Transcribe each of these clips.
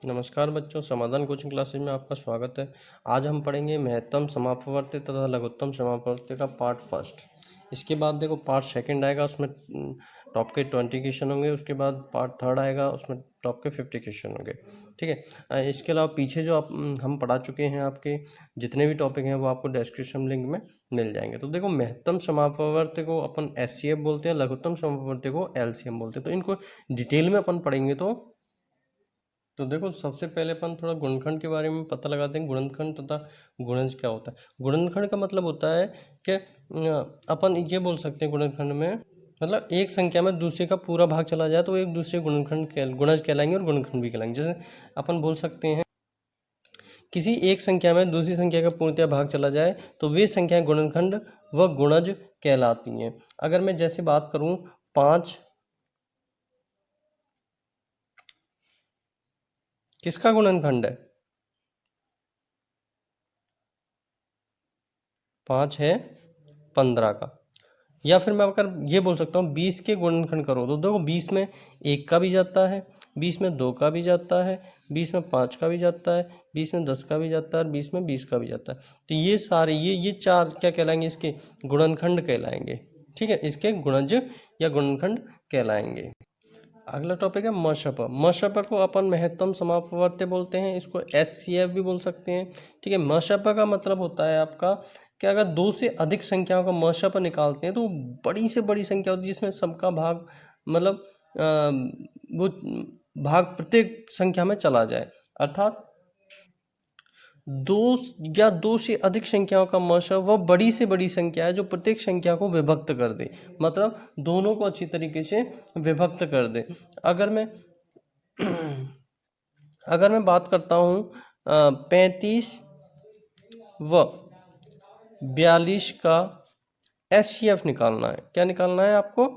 नमस्कार बच्चों, समाधान कोचिंग क्लासेज में आपका स्वागत है। आज हम पढ़ेंगे महत्तम समापवर्ती तथा लघुत्तम समापवर्ती का पार्ट फर्स्ट। इसके बाद देखो पार्ट सेकंड आएगा, उसमें टॉप के 20 क्वेश्चन होंगे। उसके बाद पार्ट थर्ड आएगा, उसमें टॉप के 50 क्वेश्चन होंगे। ठीक है। इसके अलावा पीछे जो हम पढ़ा चुके हैं, आपके जितने भी टॉपिक हैं वो आपको डिस्क्रिप्शन लिंक में मिल जाएंगे। तो देखो, महत्तम समापवर्ती को अपन SCF बोलते हैं, लघुत्तम समापवर्ती को LCM बोलते हैं। तो इनको डिटेल में अपन पढ़ेंगे। तो देखो, सबसे पहले अपन थोड़ा गुणनखंड के बारे में पता लगाते हैं। गुणनखंड तथा गुणज क्या होता है। गुणनखंड का मतलब होता है कि अपन ये बोल सकते हैं गुणनखंड में, मतलब एक संख्या में दूसरे का पूरा भाग चला जाए तो एक दूसरे गुणज कहलाएंगे और गुणनखंड भी कहलाएंगे। जैसे अपन बोल सकते हैं, किसी एक संख्या में दूसरी संख्या का पूर्णतः भाग चला जाए तो वे संख्याएं गुणनखंड व गुणज कहलाती हैं। अगर मैं जैसे बात करूं, 5 किसका गुणनखंड है? 5 है 15 का। या फिर मैं अगर ये बोल सकता हूँ 20 के गुणनखंड करो, तो देखो 20 में 1 का भी जाता है, 20 में 2 का भी जाता है, 20 में 5 का भी जाता है, 20 में 10 का भी जाता है और 20 में 20 का भी जाता है। तो ये सारे ये चार क्या कहलाएंगे? इसके गुणनखंड कहलाएंगे। ठीक है, इसके गुणज या गुणनखंड कहलाएंगे। अगला टॉपिक है मशप। मशप को अपन महत्तम समापवर्ती बोलते हैं, इसको SCF भी बोल सकते हैं। ठीक है, मशप का मतलब होता है आपका कि अगर दो से अधिक संख्याओं का मशप निकालते हैं तो बड़ी से बड़ी संख्या होती है जिसमें सबका भाग, मतलब वो भाग प्रत्येक संख्या में चला जाए। अर्थात दो या दो से अधिक संख्याओं का मशप वह बड़ी से बड़ी संख्या है जो प्रत्येक संख्या को विभक्त कर दे, मतलब दोनों को अच्छी तरीके से विभक्त कर दे। अगर मैं अगर मैं बात करता हूँ 35 व 42 का SCF निकालना है। क्या निकालना है आपको?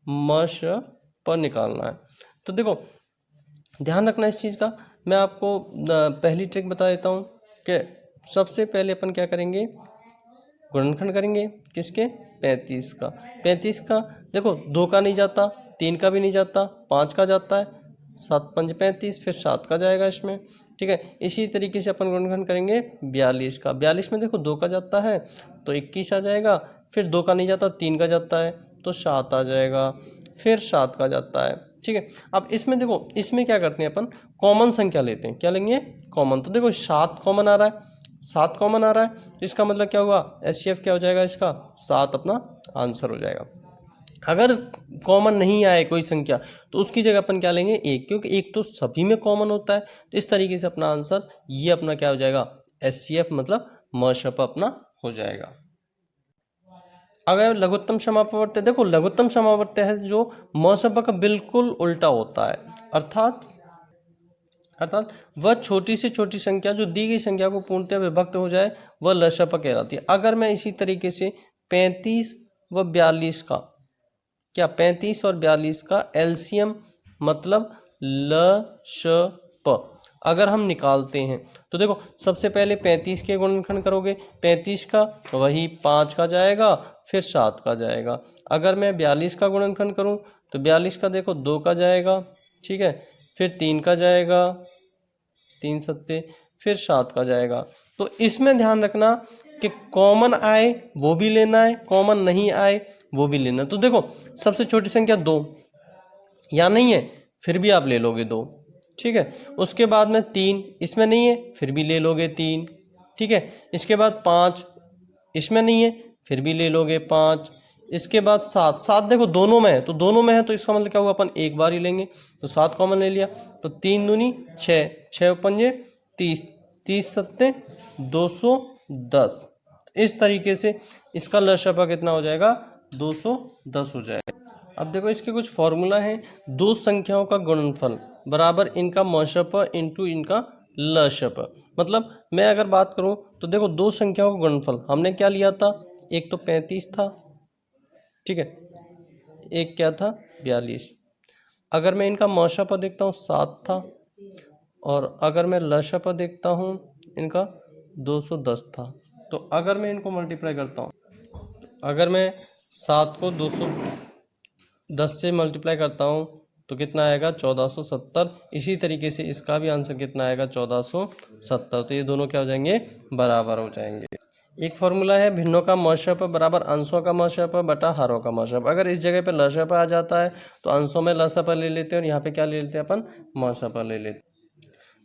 मशप निकालना है। तो देखो, ध्यान रखना इस चीज़ का। मैं आपको पहली ट्रिक बता देता हूँ कि सबसे पहले अपन क्या करेंगे, गुणनखंड करेंगे। किसके? 35 का। 35 का देखो, 2 का नहीं जाता, 3 का भी नहीं जाता, 5 का जाता है, 7 5 35, फिर 7 का जाएगा इसमें। ठीक है, इसी तरीके से अपन गुणनखंड करेंगे 42 का। 42 में देखो 2 का जाता है तो 21 आ जाएगा, फिर 2 का नहीं जाता, 3 का जाता है तो 7 आ जाएगा, फिर 7 का जाता है। ठीक है, अब इसमें देखो, इसमें क्या करते हैं अपन, कॉमन संख्या लेते हैं। क्या लेंगे? कॉमन। तो देखो 7 कॉमन आ रहा है, 7 कॉमन आ रहा है, तो इसका मतलब क्या हुआ? SCF क्या हो जाएगा इसका? 7 अपना आंसर हो जाएगा। अगर कॉमन नहीं आए कोई संख्या तो उसकी जगह अपन क्या लेंगे? 1, क्योंकि 1 तो सभी में कॉमन होता है। तो इस तरीके से अपना आंसर ये अपना क्या हो जाएगा? SCF मतलब मशप अपना हो जाएगा। अगर लघुत्तम समापवर्ती, देखो लघुत्तम समापवर्ती है जो मशप का बिल्कुल उल्टा होता है। अर्थात अर्थात वह छोटी से छोटी संख्या जो दी गई संख्या को पूर्णतः विभक्त हो जाए वह लशप कहलाती है। अगर मैं इसी तरीके से 35 व 42 का, क्या 35 और 42 का LCM मतलब लशप अगर हम निकालते हैं तो देखो, सबसे पहले 35 के गुणनखंड करोगे, 35 का वही 5 का जाएगा, फिर 7 का जाएगा। अगर मैं 42 का गुणनखंड करूं तो 42 का देखो 2 का जाएगा, ठीक है, फिर 3 का जाएगा, 3 सत्ते, फिर 7 का जाएगा। तो इसमें ध्यान रखना कि कॉमन आए वो भी लेना है, कॉमन नहीं आए वो भी लेना है। तो देखो, सबसे छोटी संख्या 2 या नहीं है, फिर भी आप ले लोगे 2। ठीक है, उसके बाद में 3, इसमें नहीं है, फिर भी ले लोगे 3। ठीक है, इसके बाद 5, इसमें नहीं है, फिर भी ले लोगे 5। इसके बाद 7, 7 देखो दोनों में है, तो दोनों में है तो इसका मतलब क्या हुआ? अपन एक बार ही लेंगे, तो 7 कॉमन ले लिया, तो 3 दूनी 6, 6 पंजे 30, 30 सत्ते 210। इस तरीके से इसका लशप कितना हो जाएगा? 210 हो जाएगा। अब देखो, इसके कुछ फॉर्मूला हैं। दो संख्याओं का गुणनफल बराबर इनका मशप इंटू इनका लशप। मतलब मैं अगर बात करूं तो देखो, दो संख्याओं का गुणनफल हमने क्या लिया था? एक तो 35 था, ठीक है, एक क्या था? 42। अगर मैं इनका मशप देखता हूँ 7 था, और अगर मैं लशप देखता हूँ इनका 210 था। तो अगर मैं इनको मल्टीप्लाई करता हूँ, अगर मैं 7 को 210 से मल्टीप्लाई करता हूँ तो कितना आएगा 1470। इसी तरीके से इसका भी आंसर कितना आएगा 1470। तो ये दोनों क्या हो जाएंगे, बराबर हो जाएंगे। एक फॉर्मूला है भिन्नों का मशप बराबर अंशों का मशप बटा हरों का मशप। अगर इस जगह पे लशप आ जाता है तो अंशों में लसप ले लेते हैं और यहाँ पे क्या ले लेते हैं अपन, मशप ले लेते हैं।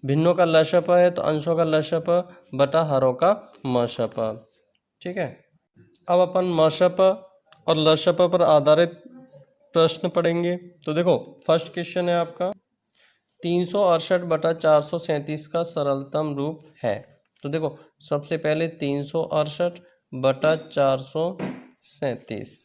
भिन्नों का लशप है तो अंशों का लशप बटा हरों का मशप। ठीक है, अब अपन मशप और लशप पर आधारित प्रश्न पढ़ेंगे। तो देखो फर्स्ट क्वेश्चन है आपका 368 बटा 437 का सरलतम रूप है। तो देखो सबसे पहले 368 बटा 437।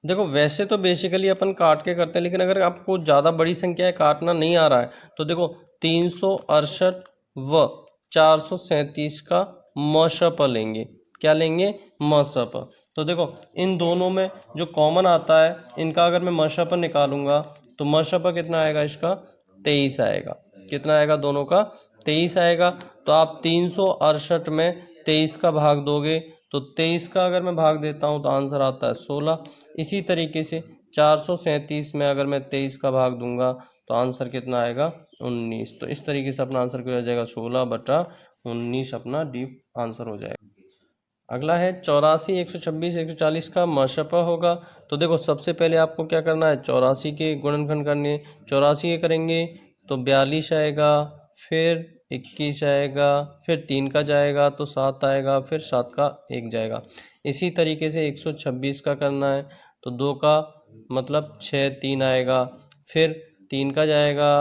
देखो वैसे तो बेसिकली अपन काट के करते हैं, लेकिन अगर आपको ज़्यादा बड़ी संख्या है काटना नहीं आ रहा है तो देखो 368 व 437 का मशप लेंगे। क्या लेंगे, मशप। तो देखो इन दोनों में जो कॉमन आता है इनका अगर मैं मशप निकालूंगा तो मशप कितना आएगा, इसका 23 आएगा। कितना आएगा, दोनों का 23 आएगा। तो आप 368 में 23 का भाग दोगे तो 23 का अगर मैं भाग देता हूँ तो आंसर आता है 16। इसी तरीके से 437 में अगर मैं 23 का भाग दूंगा तो आंसर कितना आएगा, 19। तो इस तरीके से अपना आंसर क्या हो जाएगा, 16 बटा 19 अपना डी आंसर हो जाएगा। अगला है 84, 126, 140 का मशपा होगा। तो देखो सबसे पहले आपको क्या करना है, 84 के गुणनखंड करने। 84 के करेंगे तो 42 आएगा, फिर 21 आएगा, फिर 3 का जाएगा तो 7 आएगा, फिर 7 का 1 जाएगा। इसी तरीके से 126 का करना है तो 2 का मतलब 6, 3 आएगा, फिर 3 का जाएगा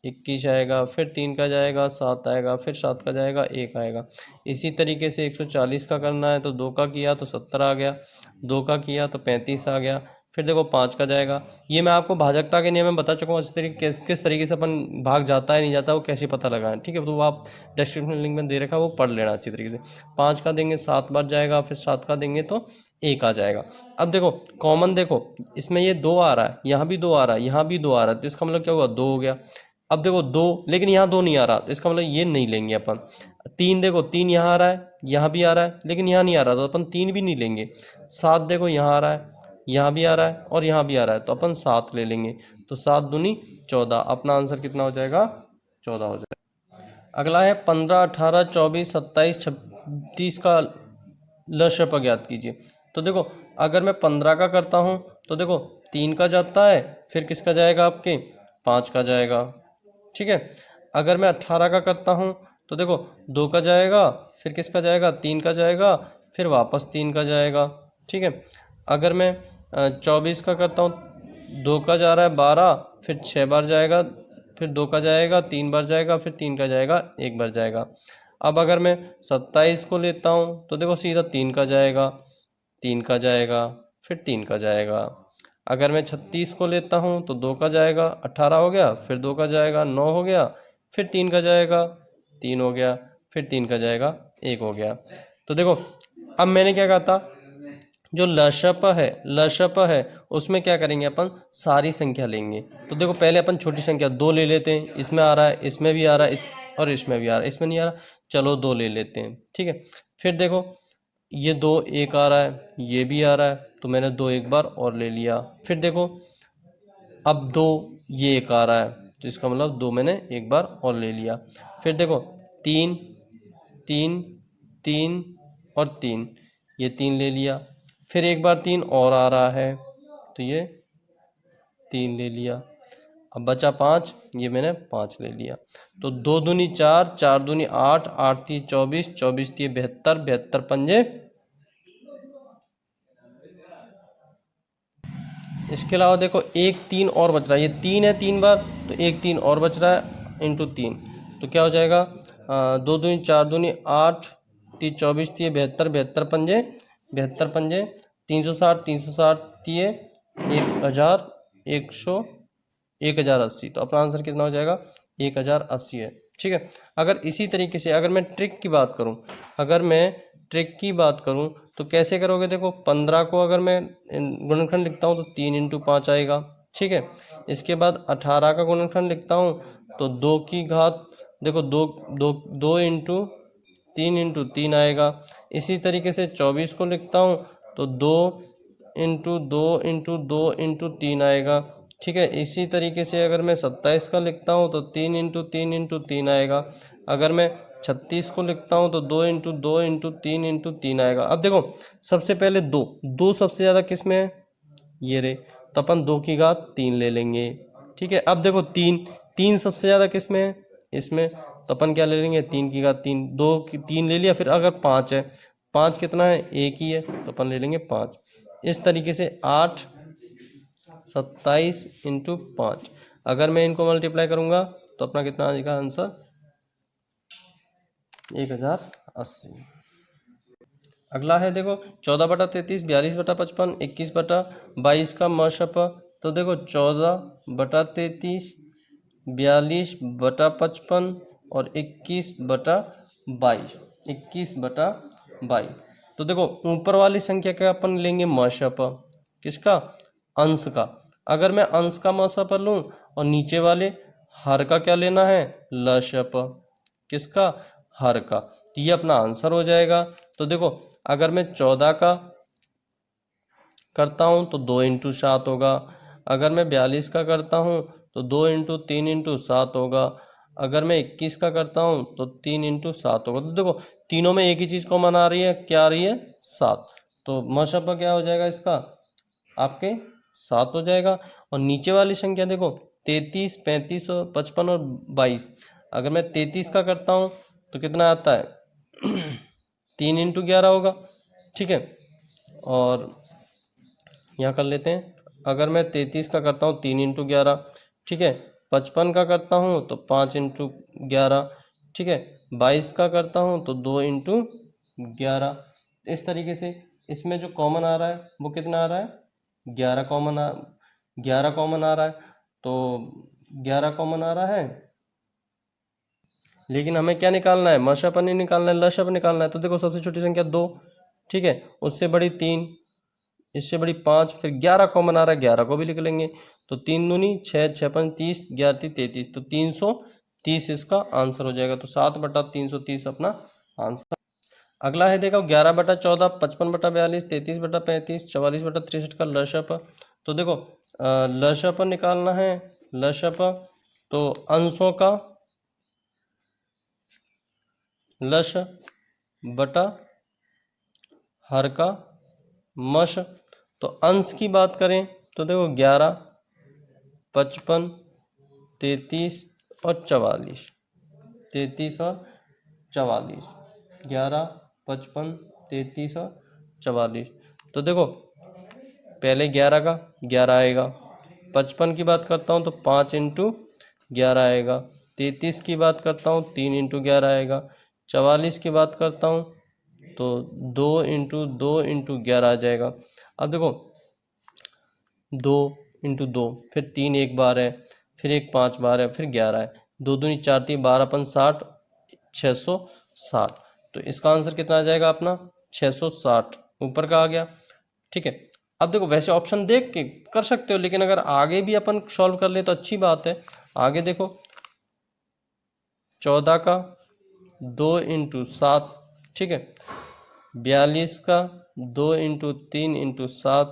21 आएगा, फिर 3 का जाएगा 7 आएगा, फिर 7 का जाएगा 1 आएगा। इसी तरीके से 140 का करना है तो 2 का किया तो 70 आ गया, 2 का किया तो 35 आ गया, फिर देखो 5 का जाएगा। ये मैं आपको भाजकता के नियम में बता चुका हूँ, इस तरीके किस तरीके से अपन भाग जाता है नहीं जाता वो कैसे पता लगाएं। ठीक है, तो वो आप डिस्क्रिप्शन लिंक में दे रखा है, वो पढ़ लेना अच्छी तरीके से। 5 का देंगे 7 बार जाएगा, फिर 7 का देंगे तो 1 आ जाएगा। अब देखो कॉमन देखो इसमें ये 2 आ रहा है, यहाँ भी 2 आ रहा है, यहाँ भी 2 आ रहा है, तो इसका मतलब क्या हुआ, 2 हो गया। अब देखो 2, लेकिन यहाँ 2 नहीं आ रहा तो इसका मतलब ये नहीं लेंगे अपन। 3 देखो 3 यहाँ आ रहा है, यहाँ भी आ रहा है, लेकिन यहाँ नहीं आ रहा तो अपन 3 भी नहीं लेंगे। 7 देखो यहाँ आ रहा है, यहाँ भी आ रहा है और यहाँ भी आ रहा है तो अपन 7 ले लेंगे। तो 7 दूनी 14, अपना आंसर कितना हो जाएगा, 14 हो जाएगा। अगला है 15, 18, 24, 27, 36 का लशप ज्ञात कीजिए। तो देखो अगर मैं 15 का करता हूँ तो देखो 3 का जाता है, फिर किसका जाएगा, आपके 5 का जाएगा। ठीक है, अगर मैं 18 का करता हूँ तो देखो 2 का जाएगा, फिर किसका जाएगा, 3 का जाएगा, फिर वापस 3 का जाएगा। ठीक है, अगर मैं 24 का करता हूँ 2 का जा रहा है 12, फिर 6 बार जाएगा, फिर 2 का जाएगा 3 बार जाएगा, फिर 3 का जाएगा 1 बार जाएगा। अब अगर मैं 27 को लेता हूँ तो देखो सीधा 3 का जाएगा, 3 का जाएगा, फिर 3 का जाएगा। अगर मैं 36 को लेता हूँ तो 2 का जाएगा, 18 हो गया, फिर 2 का जाएगा 9 हो गया, फिर 3 का जाएगा 3 हो गया, फिर 3 का जाएगा 1 हो गया। तो देखो अब मैंने क्या कहा था, जो लशप है उसमें क्या करेंगे अपन, सारी संख्या लेंगे। तो देखो पहले अपन छोटी संख्या 2 ले लेते हैं, इसमें आ रहा है, इसमें भी आ रहा है, और इसमें भी आ रहा है, इसमें नहीं आ रहा, चलो 2 ले लेते हैं। ठीक है, फिर देखो ये 2 1 आ रहा है, ये भी आ रहा है, तो मैंने 2 एक बार और ले लिया। फिर देखो अब 2 ये 1 आ रहा है तो इसका मतलब 2 मैंने एक बार और ले लिया। फिर देखो 3 3 3 और 3, ये 3 ले लिया। फिर एक बार 3 और आ रहा है तो ये 3 ले लिया। अब बचा 5, ये मैंने 5 ले लिया। तो 2 दूनी 4, 4 दूनी 8, 8 ती 24, 24 ती 72, 72 पंजे। इसके अलावा देखो एक 3 और बच रहा है, ये 3 है 3 बार, तो एक 3 और बच रहा है इंटू 3, तो क्या हो जाएगा, 2 दूनी 4 दूनी 8 ती 24 ती 72, 72 पंजे 72 पंजे 360, 360 ती 1000, 1080। तो अपना आंसर कितना हो जाएगा, 1080 है। ठीक है, अगर इसी तरीके से अगर मैं ट्रिक की बात करूं, तो कैसे करोगे, देखो 15 को अगर मैं गुणनखंड लिखता हूं तो 3 इंटू 5 आएगा। ठीक है, इसके बाद 18 का गुणनखंड लिखता हूं तो 2 की घात, देखो 2 इंटू 3 आएगा। इसी तरीके से 24 को लिखता हूँ तो 2 इंटू 2 इंटू 2 इंटू 3 आएगा। ठीक है। इसी तरीके से अगर मैं 27 का लिखता हूँ तो 3 × 3 × 3 आएगा। अगर मैं 36 को लिखता हूँ तो 2 × 2 × 3 × 3 आएगा। अब देखो सबसे पहले दो सबसे ज़्यादा किस में है, ये रे, तो अपन 2 की घात 3 ले लेंगे। ठीक है। अब देखो तीन सबसे ज़्यादा किस में है, इसमें, तो अपन क्या ले लेंगे, 3 की घात 3, 2 की 3 ले लिया। फिर अगर 5 है, 5 कितना है, 1 ही है, तो अपन ले लेंगे 5। इस तरीके से 8 27 × 5, अगर मैं इनको मल्टीप्लाई करूंगा तो अपना कितना आ जाएगा आंसर, 1080। अगला है देखो 14/33, 42/55, 21/22 का मशप। तो देखो 14/33, 42/55 और 21/22, 21/22। तो देखो ऊपर वाली संख्या का अपन लेंगे मशप, किसका, अंश का। अगर मैं अंश का मशप लूँ और नीचे वाले हर का क्या लेना है, लशप, किसका, हर का, तो ये अपना आंसर हो जाएगा। तो देखो अगर मैं 14 का करता हूँ तो 2 × 7 होगा। अगर मैं 42 का करता हूँ तो 2 × 3 × 7 होगा। अगर मैं 21 का करता हूँ तो 3 × 7 होगा। तो देखो तीनों में एक ही चीज़ कॉमन आ रही है, क्या आ रही है, 7। तो मशप क्या हो जाएगा इसका, आपके 7 हो जाएगा। और नीचे वाली संख्या देखो 33, 35 और 55 और 22। अगर मैं 33 का करता हूँ तो कितना आता है, 3 × 11 होगा। ठीक है। और यहाँ कर लेते हैं, अगर मैं 33 का करता हूँ 3 × 11, ठीक है। 55 का करता हूँ तो 5 × 11, ठीक है। 22 का करता हूँ तो 2 × 11। इस तरीके से इसमें जो कॉमन आ रहा है वो कितना आ रहा है, 11 कॉमन आ रहा है। तो 11 कॉमन आ रहा है, लेकिन हमें क्या निकालना है, मशप नहीं निकालना है, लशप निकालना है। तो देखो सबसे छोटी संख्या 2, ठीक है, उससे बड़ी 3, इससे बड़ी 5, फिर 11 कॉमन आ रहा है, 11 को भी लिख लेंगे। तो 3 दूनी 6, 6 5 30, 11 3 33, तो 330 इसका आंसर हो जाएगा। तो 7/330 अपना आंसर। अगला है देखो 11/14, 55/42, 33/35, 44/63 का लशप। तो देखो लशप निकालना है, लशप, तो अंशों का लश बटा हर का मश। तो अंश की बात करें तो देखो 11, 55, 33 और 44, 33 और 44, 11, 55, 33 और 44। तो देखो पहले 11 का 11 आएगा, 55 की बात करता हूँ तो 5 × 11 आएगा, 33 की बात करता हूँ 3 × 11 आएगा, 44 की बात करता हूँ तो 2 × 2 × 11 आ जाएगा। अब देखो 2 × 2, फिर 3 एक बार है, फिर 1 5 बार है, फिर 11 है, 2 दूनी 4 3 12 5 60, 660। तो इसका आंसर कितना आ जाएगा अपना, 660 ऊपर का आ गया। ठीक है। अब देखो वैसे ऑप्शन देख के कर सकते हो, लेकिन अगर आगे भी अपन सॉल्व कर ले तो अच्छी बात है। आगे देखो 14 का 2 × 7, ठीक है, 42 का 2 × 3 × 7,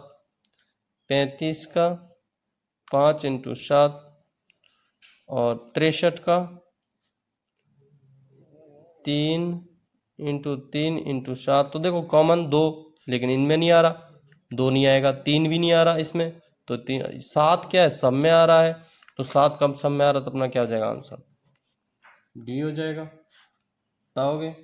35 का 5 × 7 और 63 का 3 × 3 × 7। तो देखो कॉमन 2, लेकिन इनमें नहीं आ रहा, 2 नहीं आएगा, 3 भी नहीं आ रहा इसमें, तो 7 क्या है, सब में आ रहा है। तो 7 कम सब में आ रहा, तो अपना क्या हो जाएगा आंसर, डी हो जाएगा। बताओगे।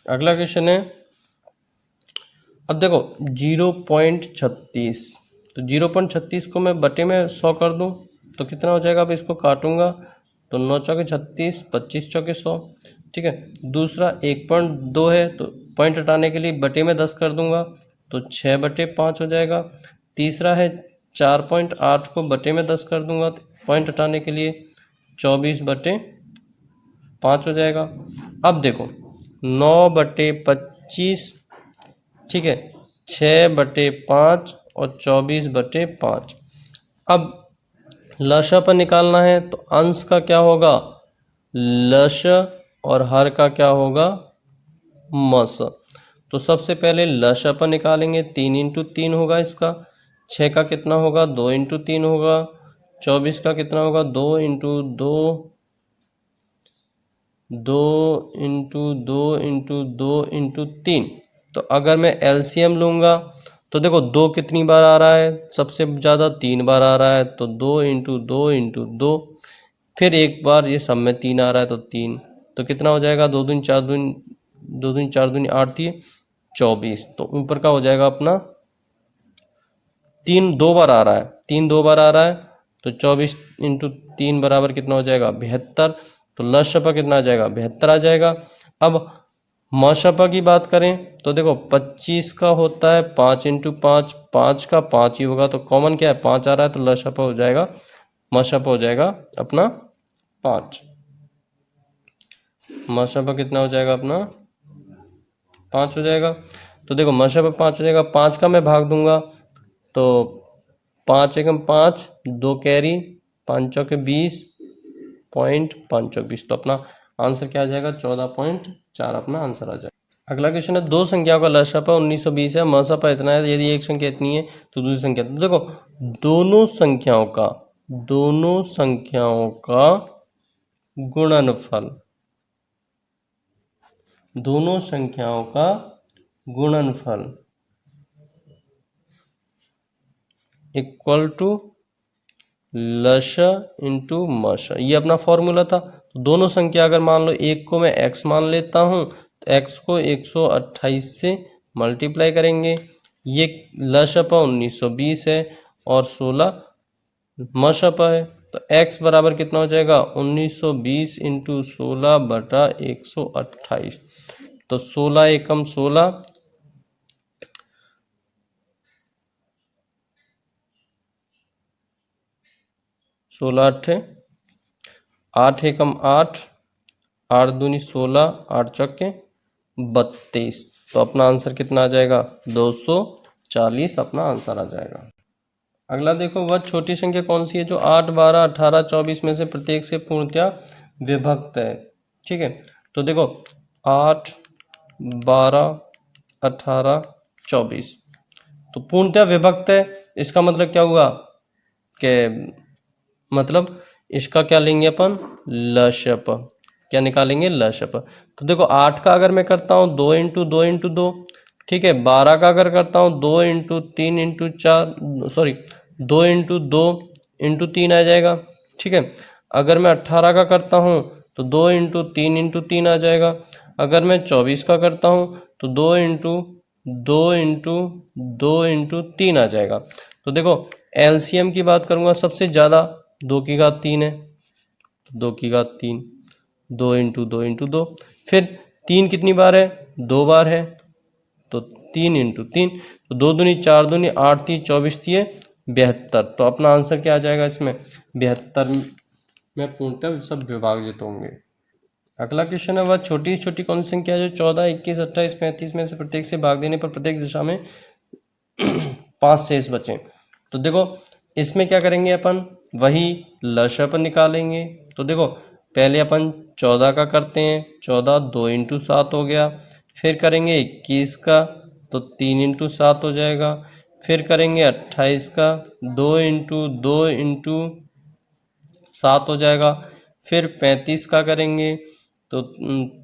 अगला क्वेश्चन है, अब देखो 0.36, तो 0.36 को मैं बटे में 100 कर दूं तो कितना हो जाएगा। अब इसको काटूंगा तो 9 चौके 36, 25 चौके 100, ठीक है। दूसरा 1.2 है, तो पॉइंट हटाने के लिए बटे में 10 कर दूंगा तो 6/5 हो जाएगा। तीसरा है 4.8 को बटे में 10 कर दूंगा तो पॉइंट हटाने के लिए 24/5 हो जाएगा। अब देखो 9/25, ठीक है, 6/5 और 24/5। अब लशा पर निकालना है तो अंश का क्या होगा, लश, और हर का क्या होगा, मस। तो सबसे पहले लशा पर निकालेंगे, 3 × 3 होगा इसका, 6 का कितना होगा, 2 × 3 होगा, 24 का कितना होगा, 2 × 2, 2 × 2 × 2 × 3। तो अगर मैं एलसीएम लूँगा तो देखो 2 कितनी बार आ रहा है, सबसे ज़्यादा 3 बार आ रहा है, तो 2 × 2 × 2, फिर एक बार ये सब में 3 आ रहा है तो 3, तो कितना हो जाएगा, 2 दूनी 4 दूनी 2 दूनी 4 दूनी 8 थी 24। तो ऊपर का हो जाएगा अपना 3 2 बार आ रहा है, 3 2 बार आ रहा है, तो 24 × 3 बराबर कितना हो जाएगा, 72। तो लशपा कितना आ जाएगा, 72 आ जाएगा। अब मशपा की बात करें तो देखो 25 का होता है 5 × 5, 5 का 5 ही होगा, तो कॉमन क्या है, 5 आ रहा है, तो लशपा हो जाएगा, मशपा हो जाएगा अपना 5। मशपा कितना हो जाएगा अपना 5 हो जाएगा। तो देखो मशपा 5 हो जाएगा, 5 का मैं भाग दूंगा तो 5 एकम 5, 2 कैरी, 5 चौके 20, पॉइंट 5 चौक 20। तो अपना आंसर क्या आ जाएगा, 14.4 अपना आंसर आ जाएगा। अगला क्वेश्चन है, दो संख्याओं का लसापा 1920 है, मसापा इतना है, यदि एक संख्या इतनी है तो दूसरी संख्या, तो देखो दोनों संख्याओं का गुणनफल, दोनों संख्याओं का गुणनफल इक्वल टू लश इंटू मश, ये अपना फॉर्मूला था। तो दोनों संख्या अगर मान लो एक को मैं x मान लेता हूँ तो x को 128 से मल्टीप्लाई करेंगे, ये लशपा 1920 है और 16 मशपा है, तो x बराबर कितना हो जाएगा, 1920 × 16/128। तो 16 एकम 16, 16 8, 8 एकम 8, 8 दूनी 16, 8 चौके 32। तो अपना आंसर कितना आ जाएगा, 240 अपना आंसर आ जाएगा। अगला देखो, वह छोटी संख्या कौन सी है जो 8 12 18 24 में से प्रत्येक से पूर्णतया विभक्त है, ठीक है। तो देखो 8 12 18 24 तो पूर्णतया विभक्त है, इसका मतलब क्या हुआ कि मतलब इसका क्या लेंगे अपन, लशप, क्या निकालेंगे, लशप। तो देखो 8 का अगर मैं करता हूँ 2 × 2 × 2, ठीक है। 12 का अगर करता हूँ 2 × 3 × 4, सॉरी 2 × 2 × 3 आ जाएगा, ठीक है। अगर मैं 18 का करता हूँ तो 2 × 3 × 3 आ जाएगा। अगर मैं 24 का करता हूँ तो 2 × 2 × 2 × 3 आ जाएगा। तो देखो एलसीएम की बात करूँगा, सबसे ज़्यादा 2 की घात 3 है, 2 की घात 3, 2 × 2 × 2, फिर 3 कितनी बार है, 2 बार है, तो 3 × 3, तो 2 दूनी 4 दूनी 8 3 24 थी 72। तो अपना आंसर क्या आ जाएगा इसमें, 72 में पूर्णतः सब विभाजित होंगे। अगला क्वेश्चन है, वह छोटी छोटी कौन सी संख्या है जो 14 21 28 35 में से प्रत्येक से भाग देने पर प्रत्येक दिशा में 5 शेष बचे। तो देखो इसमें क्या करेंगे अपन, वही लशप निकालेंगे। तो देखो पहले अपन 14 का करते हैं, 14 2 × 7 हो गया, फिर करेंगे 21 का तो 3 × 7 हो जाएगा, फिर करेंगे 28 का 2 × 2 × 7 हो जाएगा, फिर 35 का करेंगे तो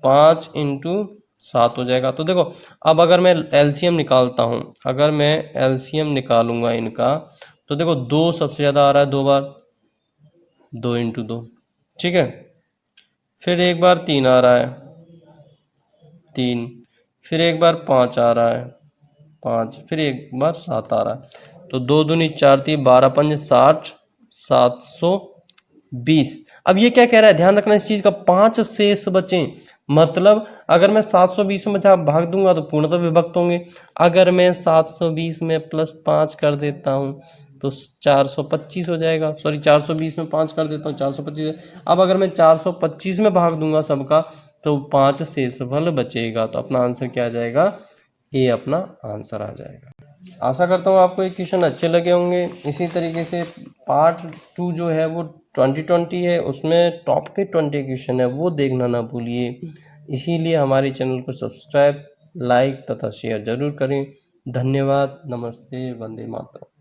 5 × 7 हो जाएगा। तो देखो अब अगर मैं एलसीएम निकालता हूँ, अगर मैं एलसीएम निकालूंगा इनका, तो देखो 2 सबसे ज़्यादा आ रहा है, 2 बार, 2 × 2, ठीक है। फिर एक बार 3 आ रहा है, 3, फिर एक बार 5 आ रहा है, 5, फिर एक बार 7 आ रहा है। तो 2 दूनी 4 3 12 5 60, 720। अब ये क्या कह रहा है, ध्यान रखना इस चीज का, 5 शेष बचे, मतलब अगर मैं 720 में भाग दूंगा तो पूर्णतः विभक्त होंगे। अगर मैं 720 में +5 कर देता हूं तो 425 हो जाएगा। सॉरी 420 में 5 कर देता हूँ, 425। अब अगर मैं 425 में भाग दूंगा सबका तो 5 शेषफल बचेगा, तो अपना आंसर क्या आ जाएगा, ए अपना आंसर आ जाएगा। आशा करता हूँ आपको ये क्वेश्चन अच्छे लगे होंगे। इसी तरीके से पार्ट 2 जो है वो 2020 है, उसमें टॉप के 20 क्वेश्चन है, वो देखना ना भूलिए। इसीलिए हमारे चैनल को सब्सक्राइब, लाइक तथा शेयर जरूर करें। धन्यवाद। नमस्ते। वंदे मातरम।